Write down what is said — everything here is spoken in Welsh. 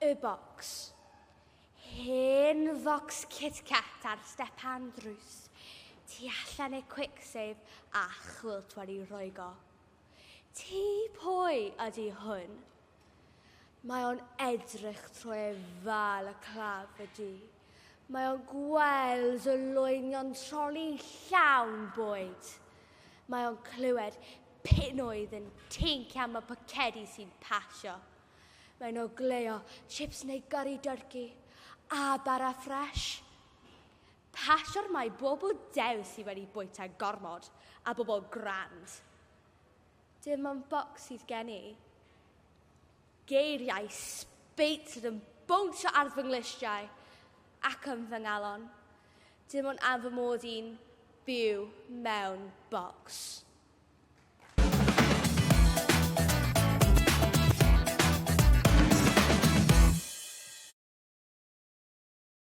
y bocs. Hen focs Kit Kat ar step Andrews. Tu allan y quick save a chwilt wedi roigo. Ti pwy ydy hwn? Mae o'n edrych trwy fal y claf y du. Mae o'n gweld y lwynion troli llawn bwyd. Mae o'n clywed pinwydd yn tinc am y pacedi sy'n pasio. Mae'n ogleo chips neu gyrru dyrgu a bara ffres. Pasio'r mae bobl dew sydd wedi bwyta gormod a bobl grand. Dim ond bocs sydd gen i. Geiriau sbeitr yn bwnsio ar fy nglistiau ac yn fy ngalon. Dim ond am fy mod i'n byw mewn bocs.